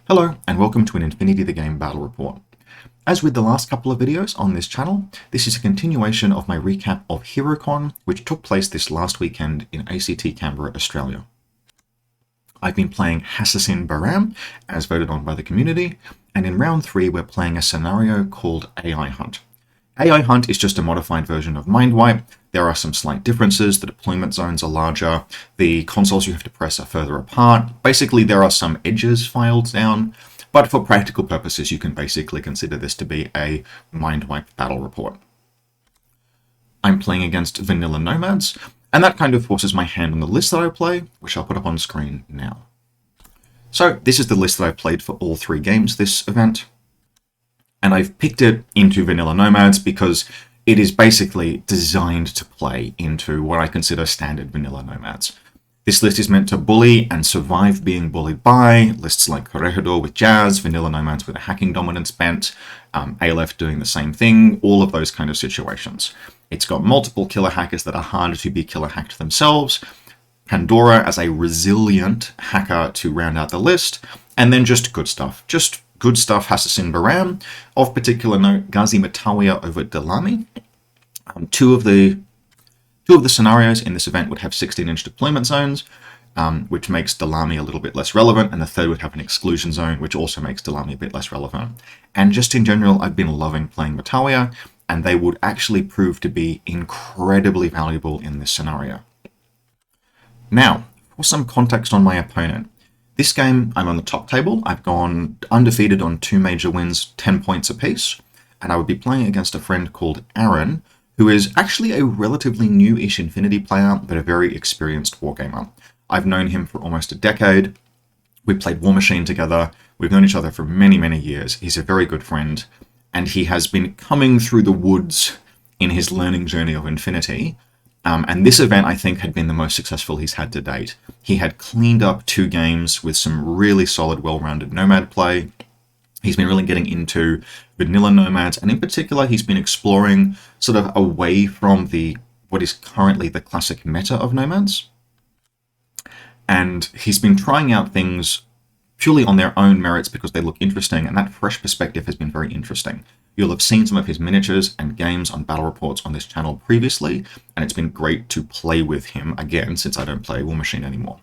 Hello and welcome to an Infinity the Game battle report. As with the last couple of videos on this channel, this is a continuation of my recap of HeroCon, which took place this last weekend in ACT Canberra, Australia. I've been playing Hassassin Bahram, as voted on by the community, and in round 3 we're playing a scenario called AI Hunt. AI Hunt is just a modified version of Mindwipe. There are some slight differences. The deployment zones are larger. The consoles you have to press are further apart. Basically, there are some edges filed down. But for practical purposes, you can basically consider this to be a Mindwipe battle report. I'm playing against vanilla Nomads, and that kind of forces my hand on the list that I play, which I'll put up on screen now. So this is the list that I played for all 3 games this event. And I've picked it into vanilla Nomads because it is basically designed to play into what I consider standard vanilla Nomads. This list is meant to bully and survive being bullied by lists like Corregidor with Jazz, vanilla Nomads with a hacking dominance bent, Aleph doing the same thing, all of those kind of situations. It's got multiple killer hackers that are harder to be killer hacked themselves, Pandora as a resilient hacker to round out the list, and then just good stuff. Just good stuff, Hassassin Bahram. Of particular note, Ghazi Matawiya over Dalami. Two of the scenarios in this event would have 16-inch deployment zones, which makes Dalami a little bit less relevant, and the third would have an exclusion zone, which also makes Dalami a bit less relevant. And just in general, I've been loving playing Matawiya, and they would actually prove to be incredibly valuable in this scenario. Now, for some context on my opponent. This game, I'm on the top table. I've gone undefeated on 2 major wins, 10 points apiece, and I would be playing against a friend called Aaron, who is actually a relatively new-ish Infinity player, but a very experienced wargamer. I've known him for almost a decade. We played War Machine together. We've known each other for many, many years. He's a very good friend, and he has been coming through the woods in his learning journey of Infinity. And this event, I think, had been the most successful he's had to date. He had cleaned up 2 games with some really solid, well-rounded Nomad play. He's been really getting into vanilla Nomads, and in particular, he's been exploring sort of away from what is currently the classic meta of Nomads. And he's been trying out things purely on their own merits because they look interesting, and that fresh perspective has been very interesting. You'll have seen some of his miniatures and games on battle reports on this channel previously, and it's been great to play with him again since I don't play War Machine anymore.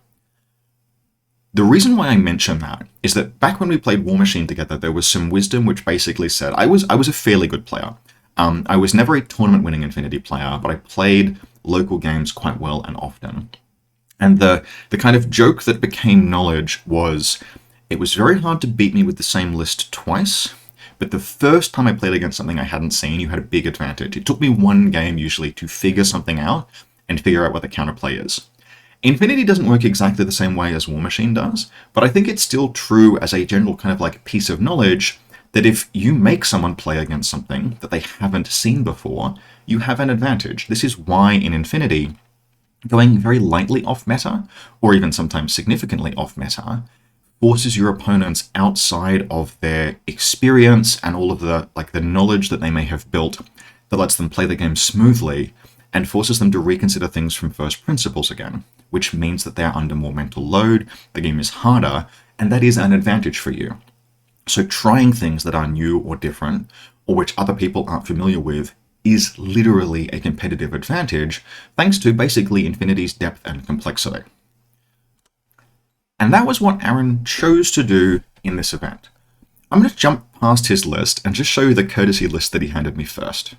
The reason why I mention that is that back when we played War Machine together, there was some wisdom which basically said I was a fairly good player. I was never a tournament-winning Infinity player, but I played local games quite well and often. And the kind of joke that became knowledge was it was very hard to beat me with the same list twice. But the first time I played against something I hadn't seen, you had a big advantage. It took me 1 game usually to figure something out and figure out what the counterplay is. Infinity doesn't work exactly the same way as War Machine does, but I think it's still true as a general kind of like piece of knowledge that if you make someone play against something that they haven't seen before, you have an advantage. This is why in Infinity, going very lightly off meta, or even sometimes significantly off meta, forces your opponents outside of their experience and all of the knowledge that they may have built that lets them play the game smoothly and forces them to reconsider things from first principles again, which means that they're under more mental load, the game is harder, and that is an advantage for you. So trying things that are new or different, or which other people aren't familiar with, is literally a competitive advantage, thanks to basically Infinity's depth and complexity. And that was what Aaron chose to do in this event. I'm going to jump past his list and just show you the courtesy list that he handed me first.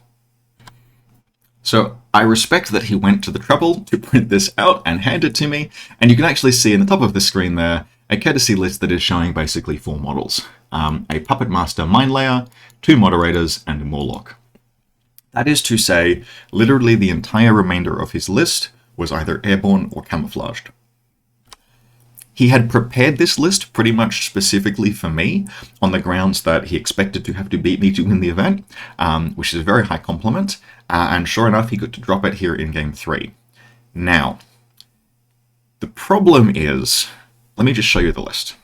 So I respect that he went to the trouble to print this out and hand it to me, and you can actually see in the top of the screen there a courtesy list that is showing basically 4 models. A Puppet Master Mind Layer, 2 Moderators, and a Morlock. That is to say, literally the entire remainder of his list was either airborne or camouflaged. He had prepared this list pretty much specifically for me on the grounds that he expected to have to beat me to win the event, which is a very high compliment, and sure enough, he got to drop it here in Game 3. Now, the problem is, let me just show you the list.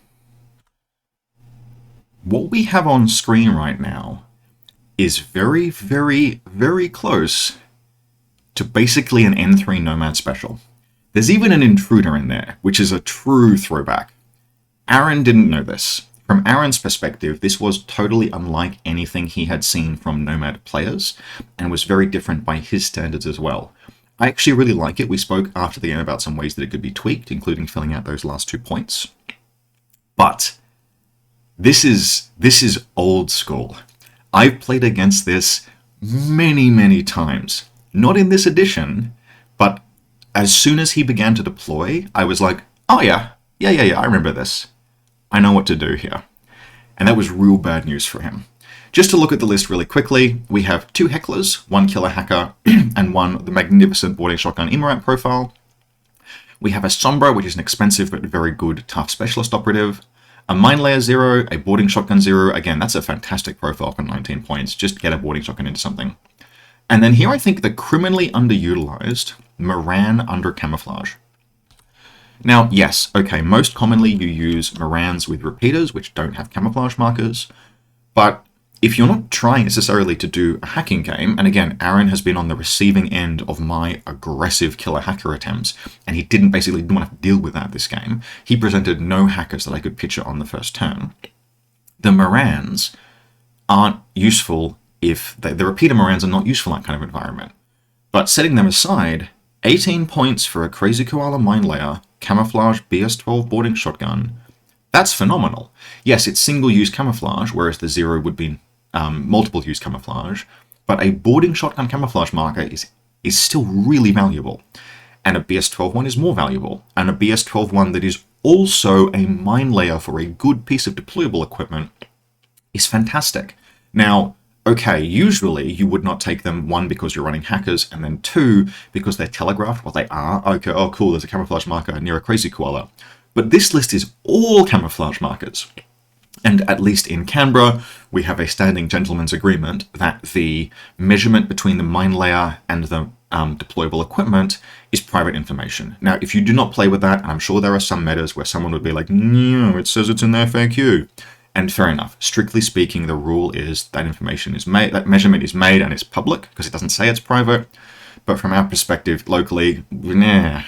What we have on screen right now is very, very, very close to basically an N3 Nomad special. There's even an intruder in there, which is a true throwback. Aaron didn't know this. From Aaron's perspective, this was totally unlike anything he had seen from Nomad players, and was very different by his standards as well. I actually really like it. We spoke after the game about some ways that it could be tweaked, including filling out those last 2 points. But this is old school. I've played against this many, many times. Not in this edition, but as soon as he began to deploy, I was like, oh yeah, I remember this. I know what to do here. And that was real bad news for him. Just to look at the list really quickly, we have 2 hecklers, 1 killer hacker, and 1 the magnificent boarding shotgun Immigrant profile. We have a Sombra, which is an expensive but very good tough specialist operative. A Mine Layer 0, a boarding shotgun 0. Again, that's a fantastic profile for 19 points. Just get a boarding shotgun into something. And then here I think the criminally underutilized Moran under camouflage. Now, yes, okay, most commonly you use Morans with repeaters, which don't have camouflage markers, but if you're not trying necessarily to do a hacking game, and again, Aaron has been on the receiving end of my aggressive killer hacker attempts, and he didn't want to have to deal with that this game. He presented no hackers that I could picture on the first turn. The Morans aren't useful if the repeater Morans are not useful in that kind of environment. But setting them aside, 18 points for a Crazy Koala Mine Layer, camouflage BS-12 boarding shotgun. That's phenomenal. Yes, it's single-use camouflage, whereas the 0 would be multiple-use camouflage, but a boarding shotgun camouflage marker is still really valuable. And a BS-12 one is more valuable. And a BS-12 one that is also a mine layer for a good piece of deployable equipment is fantastic. Now, okay, usually you would not take them, 1, because you're running hackers, and then 2, because they're telegraphed what they are. Okay, oh cool, there's a camouflage marker near a Crazy Koala. But this list is all camouflage markers. And at least in Canberra, we have a standing gentleman's agreement that the measurement between the mine layer and the deployable equipment is private information. Now, if you do not play with that, and I'm sure there are some metas where someone would be like, no, it says it's in the FAQ. And fair enough. Strictly speaking, the rule is that information is made, that measurement is made and it's public because it doesn't say it's private. But from our perspective, locally, nah.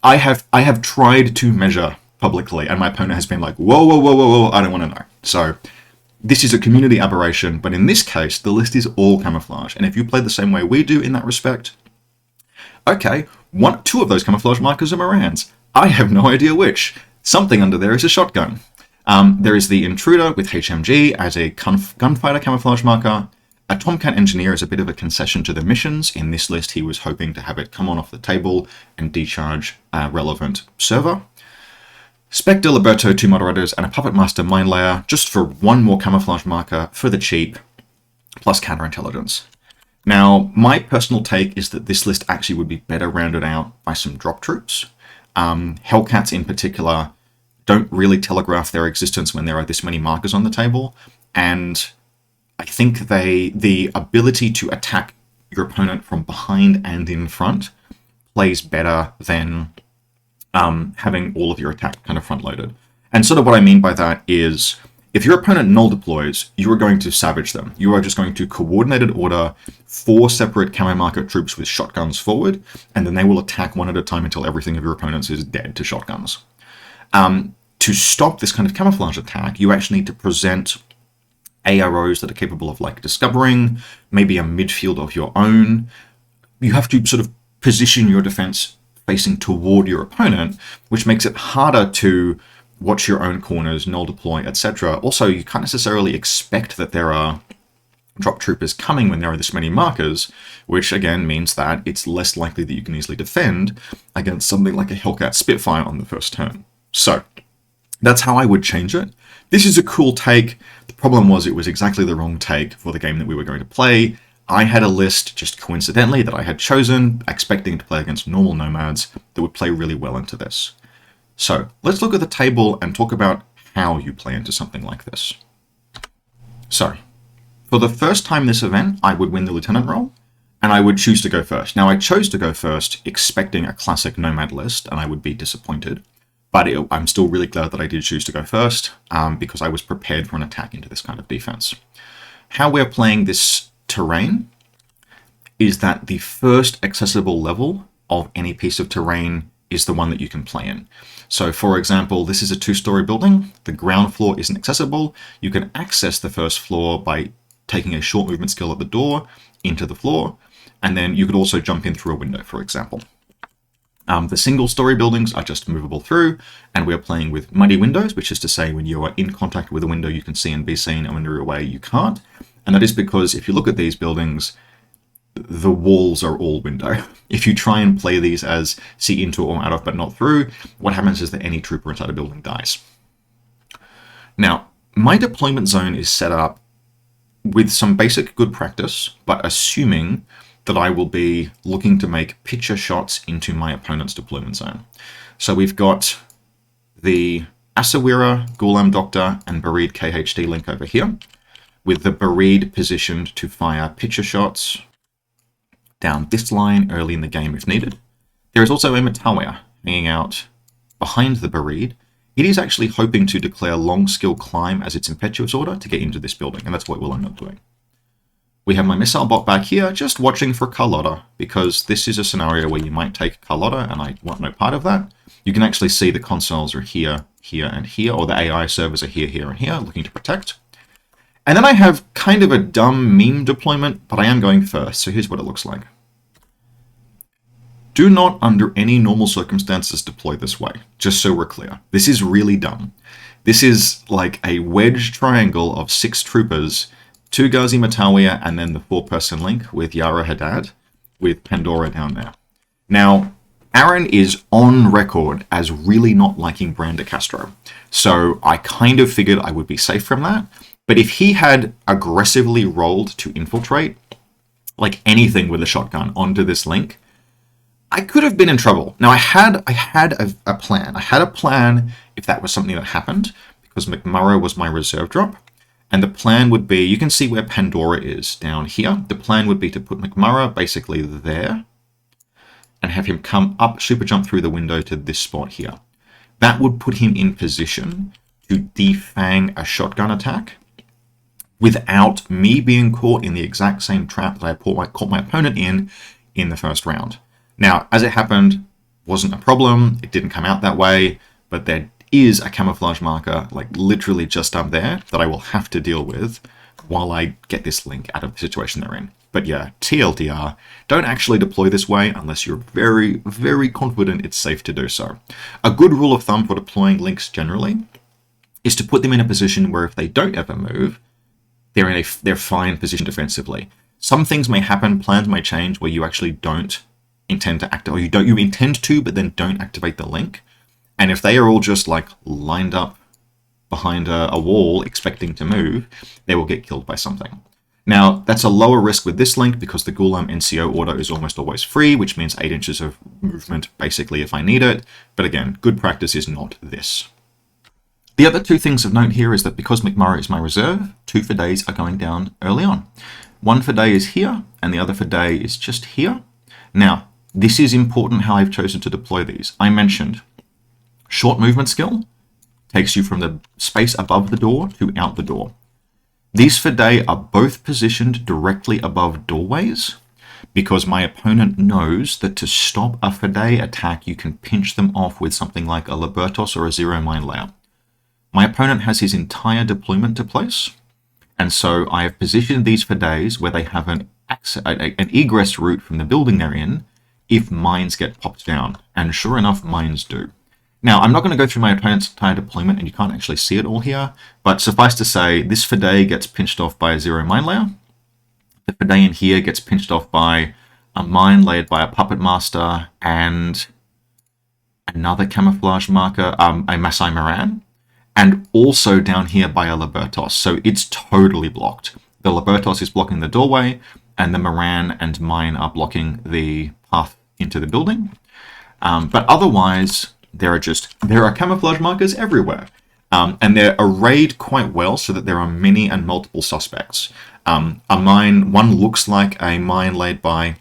I have tried to measure publicly, and my opponent has been like, whoa, I don't want to know. So this is a community aberration, but in this case, the list is all camouflage. And if you play the same way we do in that respect, okay, 2 of those camouflage markers are Morans. I have no idea which. Something under there is a shotgun. There is the Intruder with HMG as a gunfighter camouflage marker. A Tomcat Engineer is a bit of a concession to the missions. In this list, he was hoping to have it come on off the table and decharge a relevant server. Spectre, Liberto, 2 moderators, and a Puppet Master Mine Layer, just for 1 more camouflage marker for the cheap, plus counterintelligence. Now, my personal take is that this list actually would be better rounded out by some drop troops. Hellcats in particular don't really telegraph their existence when there are this many markers on the table, and I think the ability to attack your opponent from behind and in front plays better than having all of your attack kind of front-loaded. And sort of what I mean by that is, if your opponent null deploys, you are going to savage them. You are just going to coordinated order 4 separate camo marker troops with shotguns forward, and then they will attack one at a time until everything of your opponents is dead to shotguns. To stop this kind of camouflage attack, you actually need to present AROs that are capable of like discovering, maybe a midfield of your own. You have to sort of position your defense facing toward your opponent, which makes it harder to watch your own corners, null deploy, etc. Also, you can't necessarily expect that there are drop troopers coming when there are this many markers, which again means that it's less likely that you can easily defend against something like a Hellcat Spitfire on the first turn. So that's how I would change it. This is a cool take. The problem was it was exactly the wrong take for the game that we were going to play. I had a list, just coincidentally, that I had chosen, expecting to play against normal Nomads that would play really well into this. So let's look at the table and talk about how you play into something like this. So, for the first time this event, I would win the Lieutenant role, and I would choose to go first. Now, I chose to go first expecting a classic Nomad list, and I would be disappointed. But I'm still really glad that I did choose to go first, because I was prepared for an attack into this kind of defense. How we're playing this terrain is that the first accessible level of any piece of terrain is the one that you can play in. So for example, this is a 2-story building. The ground floor isn't accessible. You can access the first floor by taking a short movement skill at the door into the floor. And then you could also jump in through a window, for example. The single-story buildings are just movable through, and we're playing with muddy windows, which is to say when you are in contact with a window, you can see and be seen, and when you're away, you can't. And that is because if you look at these buildings, the walls are all window. If you try and play these as see into or out of but not through, what happens is that any trooper inside a building dies. Now, my deployment zone is set up with some basic good practice, but assuming that I will be looking to make picture shots into my opponent's deployment zone. So we've got the Asawira, Ghulam Doctor, and Bareed KHD link over here, with the Bareed positioned to fire picture shots down this line early in the game if needed. There is also a Matawiya hanging out behind the Bareed. It is actually hoping to declare long skill climb as its impetuous order to get into this building, and that's what we'll end up doing. We have my missile bot back here, just watching for Carlotta, because this is a scenario where you might take Carlotta, and I want no part of that. You can actually see the consoles are here, here, and here, or the AI servers are here, here, and here, looking to protect. And then I have kind of a dumb meme deployment, but I am going first, so here's what it looks like. Do not, under any normal circumstances, deploy this way, just so we're clear. This is really dumb. This is like a wedge triangle of 6 troopers, 2 Ghazi Matawiya, and then the 4-person link with Yara Haddad, with Pandora down there. Now, Aaron is on record as really not liking Branda Castro, so I kind of figured I would be safe from that. But if he had aggressively rolled to infiltrate, like anything with a shotgun, onto this link, I could have been in trouble. Now, I had a plan. I had a plan if that was something that happened, because McMurrough was my reserve drop. And the plan would be, you can see where Pandora is down here. The plan would be to put McMurrough basically there and have him come up, super jump through the window to this spot here. That would put him in position to defang a shotgun attack without me being caught in the exact same trap that I caught my opponent in the first round. Now, as it happened, wasn't a problem. It didn't come out that way, but there is a camouflage marker, like literally just up there, that I will have to deal with while I get this link out of the situation they're in. But yeah, TLDR, don't actually deploy this way unless you're very, very confident it's safe to do so. A good rule of thumb for deploying links generally is to put them in a position where if they don't ever move, they're fine position defensively. Some things may happen, plans may change where you actually don't intend to activate, or you intend to, but then don't activate the link. And if they are all just like lined up behind a wall expecting to move, they will get killed by something. Now, that's a lower risk with this link because the Ghulam NCO order is almost always free, which means 8 inches of movement basically if I need it. But again, good practice is not this. The other 2 things of note here is that because McMurrough is my reserve, 2 for days are going down early on. 1 for day is here, and the other for day is just here. Now, this is important how I've chosen to deploy these. I mentioned short movement skill takes you from the space above the door to out the door. These for day are both positioned directly above doorways because my opponent knows that to stop a for day attack, you can pinch them off with something like a Libertos or a Zero Mine layer. My opponent has his entire deployment to place, and so I have positioned these for days where they have an egress route from the building they're in if mines get popped down, and sure enough, mines do. Now, I'm not going to go through my opponent's entire deployment, and you can't actually see it all here, but suffice to say, this for day gets pinched off by a Zero Mine layer. The for day in here gets pinched off by a mine laid by a Puppet Master and another camouflage marker, a Masai Moran, and also down here by a Libertos, so it's totally blocked. The Libertos is blocking the doorway, and the Moran and mine are blocking the path into the building. But otherwise, there are camouflage markers everywhere. And they're arrayed quite well so that there are many and multiple suspects. One looks like a mine laid by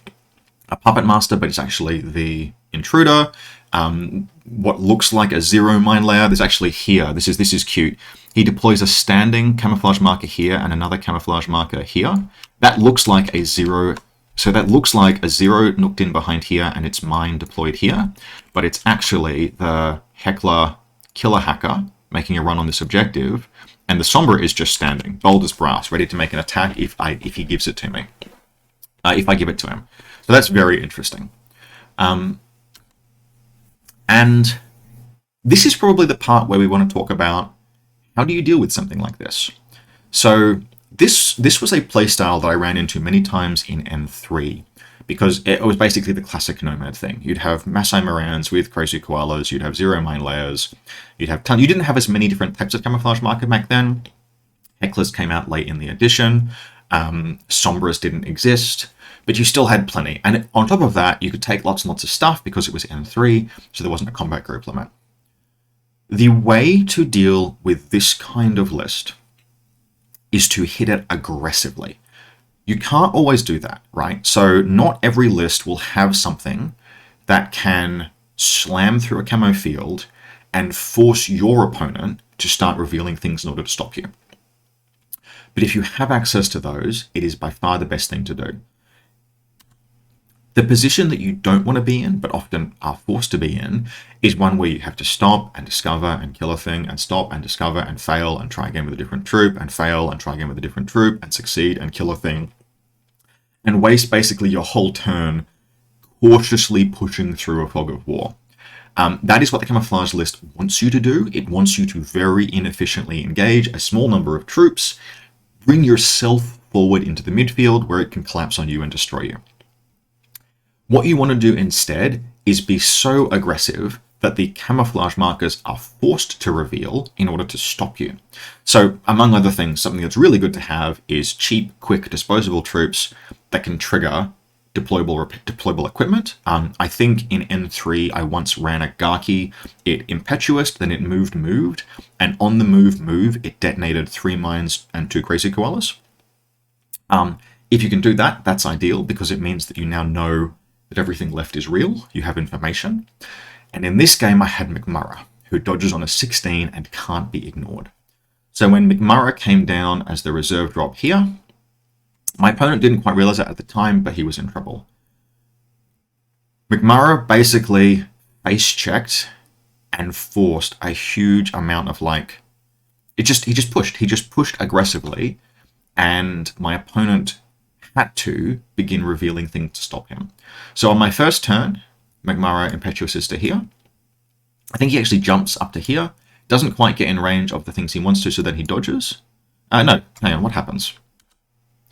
a Puppet Master, but it's actually the intruder. What looks like a Zero Mine layer, there's actually here. This is cute. He deploys a standing camouflage marker here and another camouflage marker here. That looks like a zero. So that looks like a zero nooked in behind here and it's mine deployed here, but it's actually the Heckler, Killer Hacker, making a run on this objective, and the Sombra is just standing, bold as brass, ready to make an attack if he gives it to me, if I give it to him. So that's very interesting. And this is probably the part where we want to talk about how do you deal with something like this. So this was a playstyle that I ran into many times in N3, because it was basically the classic Nomad thing. You'd have Masai Morans with Crazy Koalas, you'd have Zero Mine Layers, you didn't have as many different types of camouflage marker back then. Hecklers came out late in the edition, Sombras didn't exist, but you still had plenty. And on top of that, you could take lots and lots of stuff because it was N3, so there wasn't a combat group limit. The way to deal with this kind of list is to hit it aggressively. You can't always do that, right? So not every list will have something that can slam through a camo field and force your opponent to start revealing things in order to stop you. But if you have access to those, it is by far the best thing to do. The position that you don't want to be in, but often are forced to be in, is one where you have to stop and discover and kill a thing, and stop and discover and fail and try again with a different troop, and fail and try again with a different troop, and succeed and kill a thing, and waste basically your whole turn cautiously pushing through a fog of war. That is what the camouflage list wants you to do. It wants you to very inefficiently engage a small number of troops, bring yourself forward into the midfield where it can collapse on you and destroy you. What you want to do instead is be so aggressive that the camouflage markers are forced to reveal in order to stop you. So, among other things, something that's really good to have is cheap, quick, disposable troops that can trigger deployable equipment. I think in N3 I once ran a Gaki. It impetuous, then it moved, and on the move, it detonated 3 mines and 2 Crazy Koalas. If you can do that, that's ideal, because it means that you now know that everything left is real, you have information. And in this game I had McMurrah, who dodges on a 16 and can't be ignored. So when McMurrah came down as the reserve drop here, my opponent didn't quite realize it at the time, but he was in trouble. McMurrah basically face-checked and forced a huge amount of he just pushed aggressively, and my opponent had to begin revealing things to stop him. So on my first turn, McMurrah impetuous to here. I think he actually jumps up to here, doesn't quite get in range of the things he wants to, so then he dodges. No, hang on, what happens?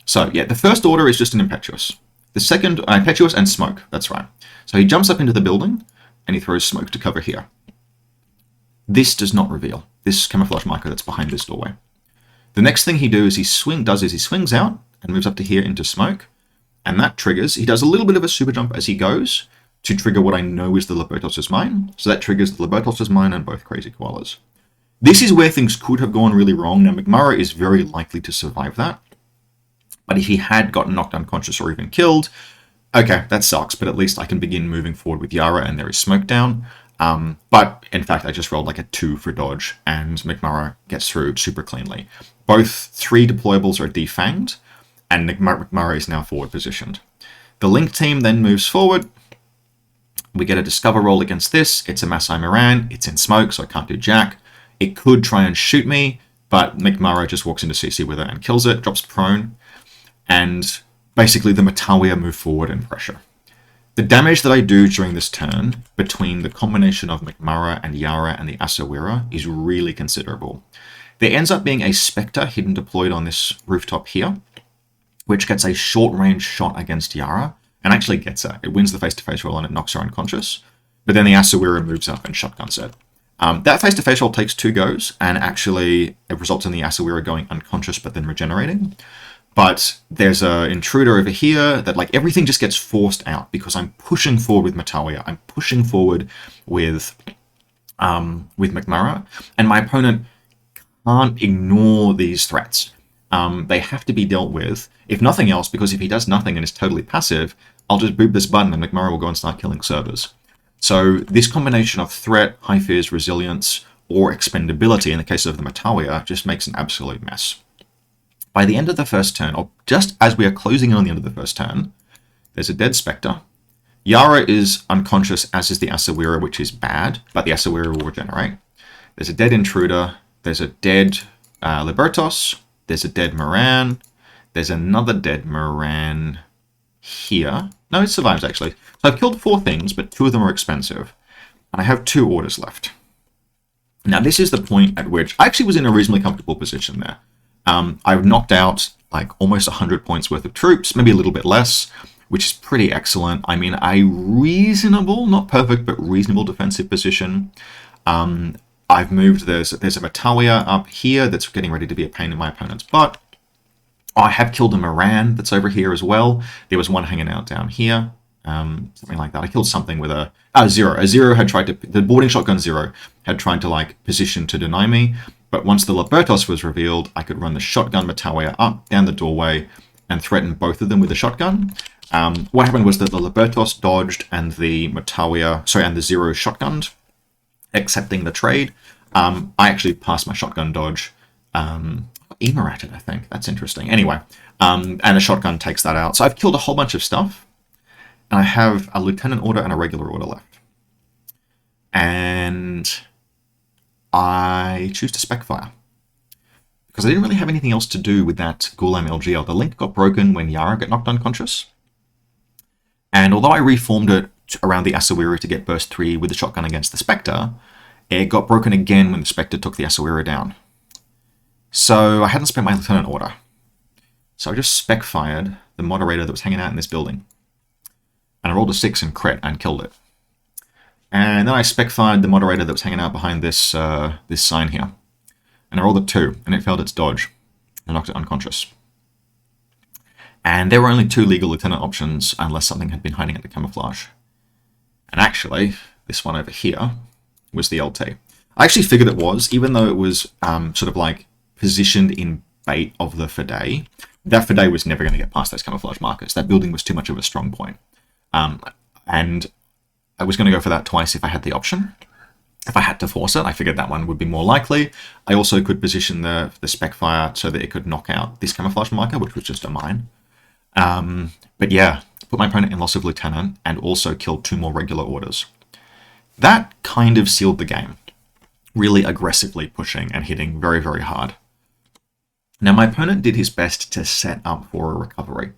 So yeah, the first order is just an impetuous. The second, impetuous and smoke, that's right. So he jumps up into the building and he throws smoke to cover here. This does not reveal this camouflage marker that's behind this doorway. The next thing he does is he swings out and moves up to here into smoke, and that triggers, he does a little bit of a super jump as he goes to trigger what I know is the Libertos' mine. So that triggers the Libertos' mine and both Crazy Koalas. This is where things could have gone really wrong. Now McMurrah is very likely to survive that. But if he had gotten knocked unconscious or even killed, okay, that sucks, but at least I can begin moving forward with Yara and there is smoke down. But in fact, I just rolled like a 2 for dodge and McMurrah gets through super cleanly. Both 3 deployables are defanged and McMurrah is now forward positioned. The Link team then moves forward. We get a discover roll against this. It's a Masai Moran. It's in smoke, so I can't do jack. It could try and shoot me, but McMurrah just walks into CC with it and kills it, drops prone. And basically the Matawiya move forward and pressure. The damage that I do during this turn between the combination of McMurrah and Yara and the Asawira is really considerable. There ends up being a Spectre hidden deployed on this rooftop here, which gets a short-range shot against Yara, and actually gets her. It wins the face-to-face roll and it knocks her unconscious, but then the Asawira moves up and shotguns it. That face-to-face roll takes 2 goes, and actually it results in the Asawira going unconscious but then regenerating. But there's an intruder over here that everything just gets forced out because I'm pushing forward with Matawiya. I'm pushing forward with McMurrah, and my opponent can't ignore these threats. They have to be dealt with, if nothing else, because if he does nothing and is totally passive, I'll just boop this button and McMurrah will go and start killing servers. So this combination of threat, high fears, resilience, or expendability in the case of the Matawiya just makes an absolute mess. By the end of the first turn, or just as we are closing in on the end of the first turn, there's a dead Spectre, Yara is unconscious, as is the Asawira, which is bad, but the Asawira will regenerate. There's a dead Intruder. There's a dead Libertos. There's a dead Moran. There's another dead Moran here. No, it survives, actually. So I've killed 4 things, but 2 of them are expensive. And I have 2 orders left. Now, this is the point at which I actually was in a reasonably comfortable position there. I've knocked out like almost 100 points worth of troops, maybe a little bit less, which is pretty excellent. I'm in a reasonable, not perfect, but reasonable defensive position. I've moved, there's a Matalia up here that's getting ready to be a pain in my opponent's butt. I have killed a Moran that's over here as well. There was one hanging out down here. Something like that. I killed something with a Zero. A Zero had tried to, the boarding shotgun Zero had tried to like position to deny me, but once the Libertos was revealed, I could run the shotgun Matalia up, down the doorway, and threaten both of them with a shotgun. What happened was that the Libertos dodged and the Matalia, sorry, and the Zero shotgunned, accepting the trade. I actually passed my shotgun dodge. Emerated, I think. That's interesting. Anyway, and a shotgun takes that out. So I've killed a whole bunch of stuff. And I have a lieutenant order and a regular order left. And I choose to spec fire. Because I didn't really have anything else to do with that Gulam LGL. The link got broken when Yara got knocked unconscious. And although I reformed it around the Asawira to get burst 3 with the shotgun against the Spectre, it got broken again when the Spectre took the Asawira down. So I hadn't spent my lieutenant order. So I just spec fired the moderator that was hanging out in this building. And I rolled a 6 and crit and killed it. And then I spec fired the moderator that was hanging out behind this this sign here. And I rolled a 2 and it failed its dodge. I knocked it unconscious. And there were only 2 legal lieutenant options unless something had been hiding at the camouflage. And actually, this one over here was the LT. I actually figured it was, even though it was sort of like positioned in bait of the Fidei. That Fidei was never going to get past those camouflage markers. That building was too much of a strong point. And I was going to go for that twice if I had the option. If I had to force it, I figured that one would be more likely. I also could position the spec fire so that it could knock out this camouflage marker, which was just a mine. But yeah, put my opponent in loss of lieutenant and also killed 2 more regular orders. That kind of sealed the game. Really aggressively pushing and hitting very, very hard. Now, my opponent did his best to set up for a recovery.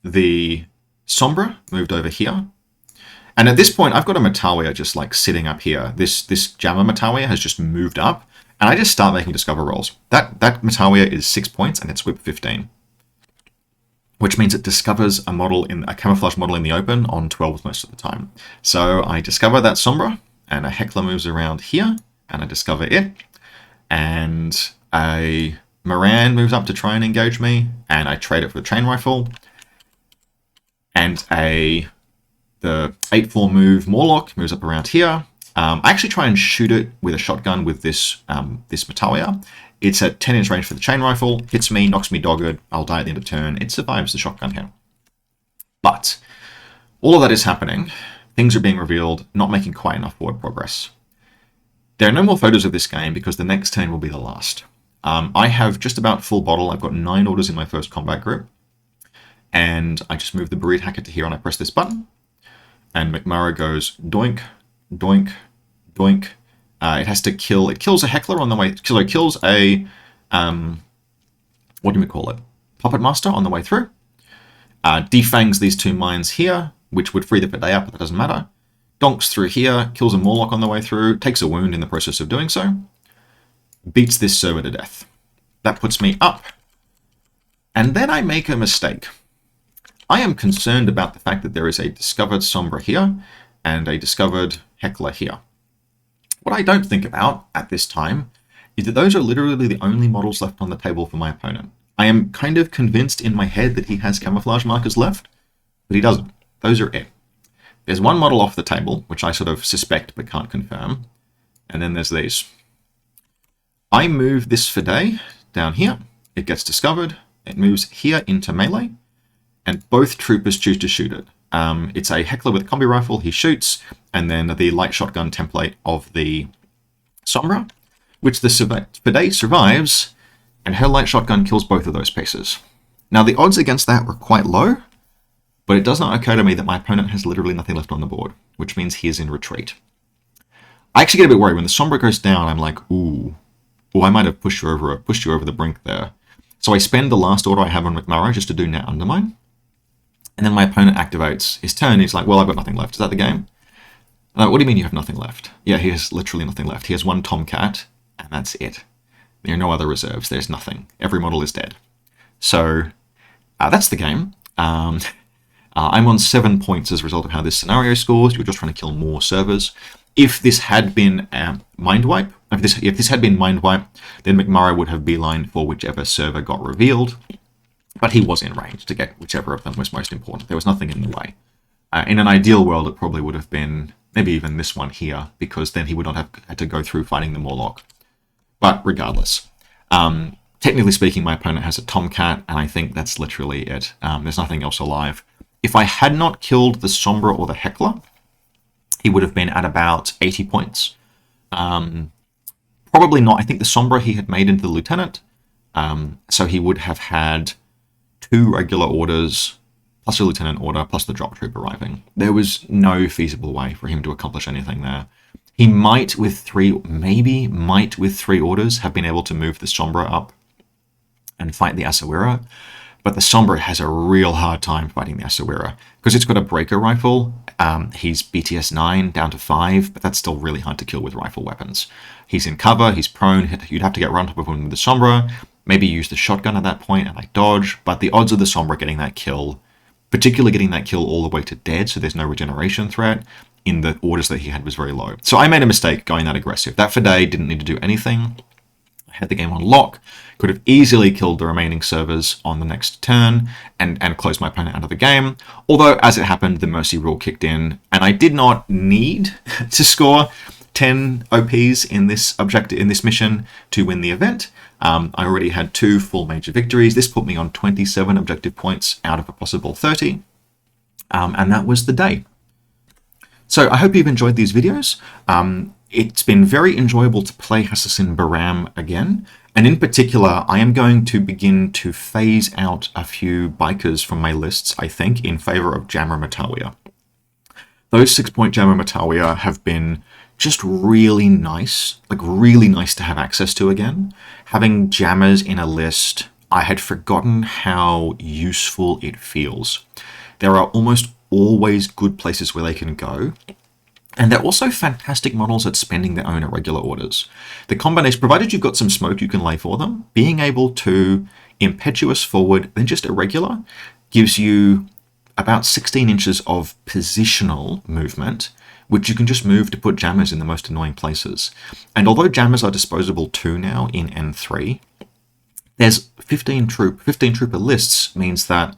The Sombra moved over here. And at this point, I've got a Matalia just like sitting up here. This Jammer Matalia has just moved up. And I just start making discover rolls. That Matalia is 6 points and it's whip 15. Which means it discovers a camouflage model in the open on 12 most of the time. So I discover that Sombra, and a Heckler moves around here, and I discover it. And a Moran moves up to try and engage me, and I trade it for the chain rifle. And the 8-4 move Morlock moves up around here. I actually try and shoot it with a shotgun with this Matalia. It's at 10-inch range for the chain rifle, hits me, knocks me dogged, I'll die at the end of turn. It survives the shotgun hit. But all of that is happening. Things are being revealed, not making quite enough forward progress. There are no more photos of this game because the next turn will be the last. I have just about full bottle. I've got 9 orders in my first combat group. And I just move the Bereaved Hacker to here and I press this button. And McMurray goes doink, doink, doink. It has to kill, it kills a Heckler on the way, so it kills a, what do we call it? Puppet Master on the way through. Defangs these 2 mines here, which would free the Fidei up, but that doesn't matter. Donks through here, kills a Morlock on the way through, takes a wound in the process of doing so. Beats this server to death. That puts me up. And then I make a mistake. I am concerned about the fact that there is a discovered Sombra here and a discovered Heckler here. What I don't think about at this time is that those are literally the only models left on the table for my opponent. I am kind of convinced in my head that he has camouflage markers left, but he doesn't. Those are it. There's one model off the table, which I sort of suspect but can't confirm, and then there's these. I move this Fidei down here. It gets discovered. It moves here into melee, and both troopers choose to shoot it. It's a Heckler with a combi rifle. He shoots, and then the light shotgun template of the Sombra, which the Fidei survives, and her light shotgun kills both of those pieces. Now, the odds against that were quite low, but it does not occur to me that my opponent has literally nothing left on the board, which means he is in retreat. I actually get a bit worried when the Sombra goes down. I'm like, ooh, I might have pushed you over the brink there. So I spend the last order I have on McMurray just to do net undermine, and then my opponent activates his turn. He's like, well, I've got nothing left. Is that the game? I'm like, what do you mean you have nothing left? Yeah, he has literally nothing left. He has one Tomcat, and that's it. There are no other reserves. There's nothing. Every model is dead. So that's the game. I'm on 7 points as a result of how this scenario scores. You're just trying to kill more servers. If this had been Mindwipe, if this had been Mindwipe, then McMurray would have beelined for whichever server got revealed. But he was in range to get whichever of them was most important. There was nothing in the way. In an ideal world, it probably would have been maybe even this one here, because then he would not have had to go through fighting the Morlock. But regardless, technically speaking, my opponent has a Tomcat, and I think that's literally it. There's nothing else alive. If I had not killed the Sombra or the Heckler, he would have been at about 80 points. Probably not. I think the Sombra he had made into the Lieutenant, so he would have had 2 regular orders, plus a Lieutenant order, plus the Drop Troop arriving. There was no feasible way for him to accomplish anything there. He might with 3 orders have been able to move the Sombra up and fight the Asawira, but the Sombra has a real hard time fighting the Asawira because it's got a breaker rifle. He's BTS 9 down to 5, but that's still really hard to kill with rifle weapons. He's in cover, he's prone, you'd have to get right on top of him with the Sombra, maybe use the shotgun at that point and like dodge, but the odds of the Sombra getting that kill, particularly getting that kill all the way to dead, so there's no regeneration threat, in the orders that he had was very low. So I made a mistake going that aggressive. That Fade didn't need to do anything. I had the game on lock, could have easily killed the remaining servers on the next turn and closed my opponent out of the game. Although, as it happened, the Mercy rule kicked in, and I did not need to score 10 OPs in this mission to win the event. I already had 2 full major victories. This put me on 27 objective points out of a possible 30, and that was the day. So I hope you've enjoyed these videos. It's been very enjoyable to play Hassassin Bahram again, and in particular, I am going to begin to phase out a few bikers from my lists, I think, in favor of Jammer Matawiya. Those 6-point Jammer Matawiya have been just really nice to have access to again. Having jammers in a list, I had forgotten how useful it feels. There are almost always good places where they can go, and they're also fantastic models at spending their own irregular orders. The combination, provided you've got some smoke you can lay for them, being able to impetuous forward, then just irregular, gives you about 16 inches of positional movement, which you can just move to put jammers in the most annoying places. And although jammers are disposable too now in N3, there's 15 trooper lists means that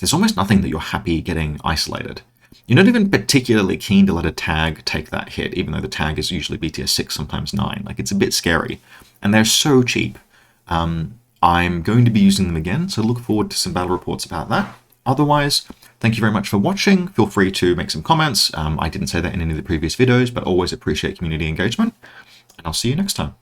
there's almost nothing that you're happy getting isolated. You're not even particularly keen to let a tag take that hit, even though the tag is usually BTS 6, sometimes 9. Like, it's a bit scary. And they're so cheap. I'm going to be using them again, so look forward to some battle reports about that. Otherwise, thank you very much for watching. Feel free to make some comments. I didn't say that in any of the previous videos, but always appreciate community engagement. And I'll see you next time.